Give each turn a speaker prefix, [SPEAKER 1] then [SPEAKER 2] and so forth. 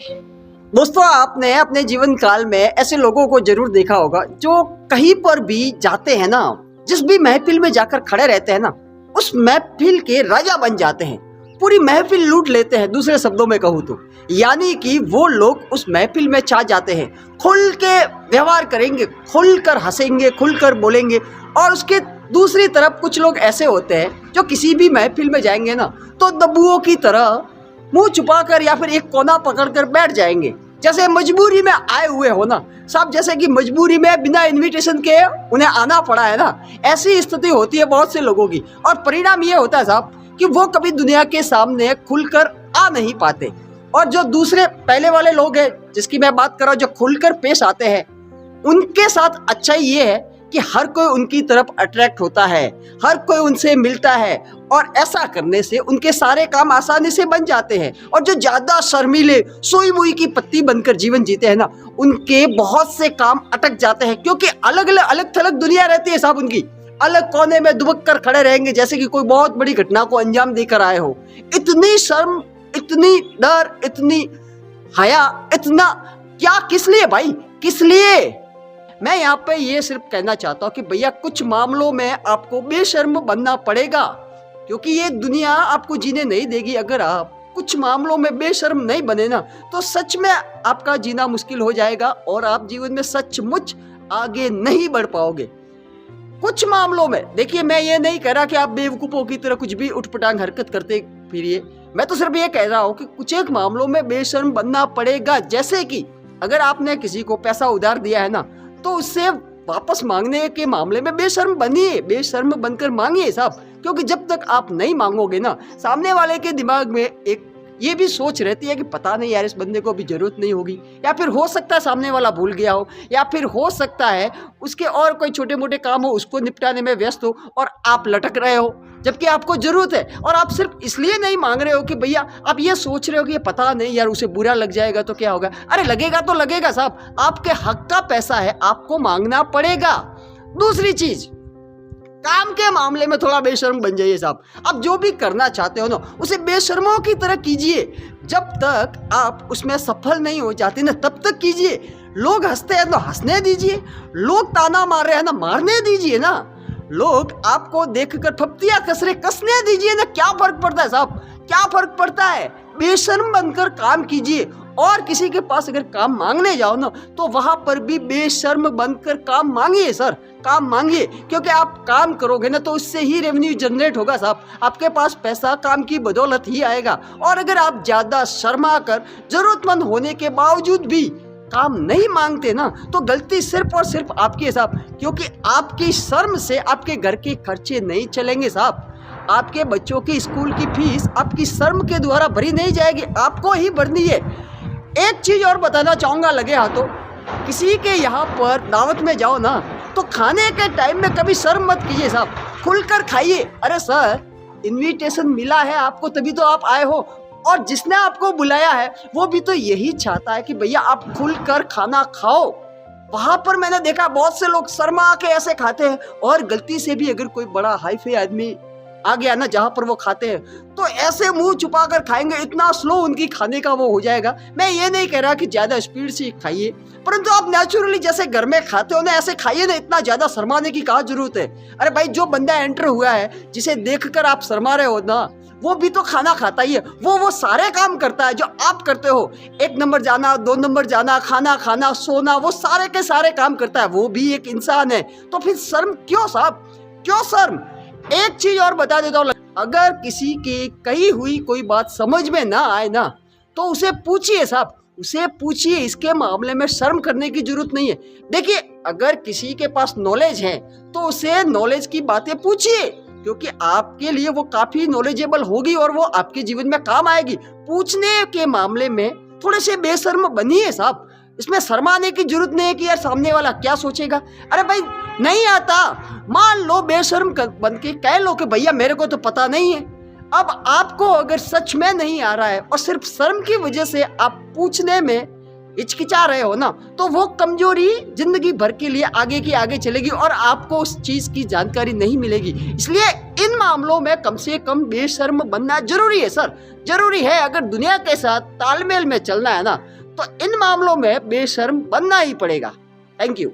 [SPEAKER 1] दोस्तों, आपने अपने जीवन काल में ऐसे लोगों को जरूर देखा होगा जो कहीं पर भी जाते हैं ना, जिस भी महफिल में जाकर खड़े रहते हैं ना, उस महफिल के राजा बन जाते हैं। पूरी महफिल लूट लेते हैं। दूसरे शब्दों में कहूँ तो यानी कि वो लोग उस महफिल में छा जाते हैं, खुल के व्यवहार करेंगे, खुलकर हंसेंगे, खुलकर बोलेंगे। और उसके दूसरी तरफ कुछ लोग ऐसे होते हैं जो किसी भी महफिल में जाएंगे ना तो दब्बुओं की तरह मुंह छुपाकर या फिर एक कोना पकड़कर बैठ जाएंगे, जैसे मजबूरी में आए हुए हो ना साहब। जैसे कि मजबूरी में बिना इनविटेशन के उन्हें आना पड़ा है ना, ऐसी स्थिति होती है बहुत से लोगों की। और परिणाम ये होता है साहब कि वो कभी दुनिया के सामने खुलकर आ नहीं पाते। और जो दूसरे पहले वाले लोग हैं जिसकी मैं बात कर रहा हूँ, जो खुलकर पेश आते हैं, उनके साथ अच्छाई ये है कि हर कोई उनकी तरफ अट्रैक्ट होता है, हर कोई उनसे मिलता है। और ऐसा करने से उनके सारे काम आसानी से बन जाते हैं। और जो ज्यादा शर्मीले, सोई मुई की पत्ती बनकर जीवन जीते हैं ना, उनके बहुत से काम अटक जाते हैं, क्योंकि अलग थलग दुनिया रहती है साहब उनकी। अलग कोने में दुबक कर खड़े रहेंगे जैसे कि कोई बहुत बड़ी घटना को अंजाम देकर आए हो। इतनी शर्म, इतनी डर, इतनी हया, इतना क्या, किस लिए भाई, किस लिए? मैं यहाँ पे ये सिर्फ कहना चाहता हूँ कि भैया कुछ मामलों में आपको बेशर्म बनना पड़ेगा, क्योंकि ये दुनिया आपको जीने नहीं देगी। अगर आप कुछ मामलों में बेशर्म नहीं बने ना, तो सच में आपका जीना मुश्किल हो जाएगा और आप जीवन में सचमुच आगे नहीं बढ़ पाओगे। कुछ मामलों में देखिए, मैं ये नहीं कह रहा कि आप बेवकूफों की तरह कुछ भी उठपटांग हरकत करते फिरिए। मैं तो सिर्फ ये कह रहा हूँ कि कुछ एक मामलों में बेशर्म बनना पड़ेगा। जैसे कि अगर आपने किसी को पैसा उधार दिया है ना, तो उससे वापस मांगने के मामले में बेशर्म बनिए, बेशर्म बनकर मांगिए साहब। क्योंकि जब तक आप नहीं मांगोगे ना, सामने वाले के दिमाग में एक ये भी सोच रहती है कि पता नहीं यार, इस बंदे को अभी जरूरत नहीं होगी, या फिर हो सकता है सामने वाला भूल गया हो, या फिर हो सकता है उसके और कोई छोटे मोटे काम हो, उसको निपटाने में व्यस्त हो और आप लटक रहे हो जबकि आपको जरूरत है। और आप सिर्फ इसलिए नहीं मांग रहे हो कि भैया आप ये सोच रहे हो कि ये पता नहीं यार उसे बुरा लग जाएगा तो क्या होगा। अरे लगेगा तो लगेगा साहब, आपके हक का पैसा है, आपको मांगना पड़ेगा। दूसरी चीज, काम के मामले में थोड़ा बेशर्म बन जाइए साहब। आप जो भी करना चाहते हो ना, उसे बेशर्मों की तरह कीजिए। जब तक आप उसमें सफल नहीं हो जाते ना, तब तक कीजिए। लोग हंसते हैं तो हंसने दीजिए, लोग ताना मार रहे हैं ना, मारने दीजिए ना, लोग आपको देखकर फप्तियां कस रहे, कसने दीजिए ना। क्या फर्क पड़ता है साहब, क्या फर्क पड़ता है? बेशर्म बनकर काम कीजिए। और किसी के पास अगर काम मांगने जाओ ना, तो वहां पर भी बेशर्म बनकर काम मांगिए सर, काम मांगिए। क्योंकि आप काम करोगे ना तो उससे ही रेवेन्यू जनरेट होगा साहब, आपके पास पैसा काम की बदौलत ही आएगा। और अगर आप ज्यादा शर्मा कर, जरूरतमंद होने के बावजूद भी काम नहीं मांगते ना, तो गलती सिर्फ और सिर्फ आपकी है साहब। क्योंकि आपकी शर्म से आपके घर के खर्चे नहीं चलेंगे साहब। आपके बच्चों की स्कूल की फीस आपकी शर्म के द्वारा भरी नहीं जाएगी, आपको ही भरनी है। एक चीज और बताना चाहूंगा लगे हाथों, किसी के यहाँ पर दावत में जाओ ना, तो खाने के टाइम में कभी शर्म मत कीजिए साहब, खुलकर खाइए। अरे सर, इनविटेशन मिला है आपको तभी तो आप आए हो, और जिसने आपको बुलाया है वो भी तो यही चाहता है कि भैया आप खुलकर खाना खाओ। वहां पर मैंने देखा बहुत से लोग शर्मा के ऐसे खाते हैं, और गलती से भी अगर कोई बड़ा हाईफाई आदमी आ गया ना जहां पर वो खाते हैं, तो ऐसे मुंह छुपा कर खाएंगे, इतना स्लो उनकी खाने का वो हो जाएगा। मैं ये नहीं कह रहा कि ज्यादा स्पीड से खाइए, परंतु आप नेचुरली जैसे घर में खाते हो ना, ऐसे खाइए ना। इतना ज्यादा शर्माने की क्या जरूरत है? अरे भाई, जो बंदा एंटर हुआ है, जिसे देखकर आप शर्मा रहे हो ना, वो भी तो खाना खाता ही है। वो सारे काम करता है जो आप करते हो। 1 नंबर जाना, 2 नंबर जाना, खाना खाना, सोना, वो सारे के सारे काम करता है। वो भी एक इंसान है। तो फिर शर्म क्यों साहब, क्यों शर्म? एक चीज और बता देता हूँ, अगर किसी की कही हुई कोई बात समझ में ना आए ना, तो उसे पूछिए साहब, उसे पूछिए। इसके मामले में शर्म करने की जरूरत नहीं है। देखिए, अगर किसी के पास नॉलेज है तो उसे नॉलेज की बातें पूछिए, क्योंकि आपके लिए वो काफी नॉलेजेबल होगी और वो आपके जीवन में काम आएगी। पूछने के मामले में थोड़े से बेशर्म बनिए साहब, इसमें शर्माने की जरूरत नहीं है कि यार सामने वाला क्या सोचेगा। अरे भाई, नहीं आता, मान लो बेशर्म बन के कह लो कि भैया मेरे को तो पता नहीं है। अब आपको अगर सच में नहीं आ रहा है और सिर्फ शर्म की वजह से आप पूछने में हिचकिचा रहे हो ना, तो वो कमजोरी जिंदगी भर के लिए आगे की आगे चलेगी और आपको उस चीज की जानकारी नहीं मिलेगी। इसलिए इन मामलों में कम से कम बेशर्म बनना जरूरी है सर, जरूरी है। अगर दुनिया के साथ तालमेल में चलना है ना, तो इन मामलों में बेशर्म बनना ही पड़ेगा। Thank you.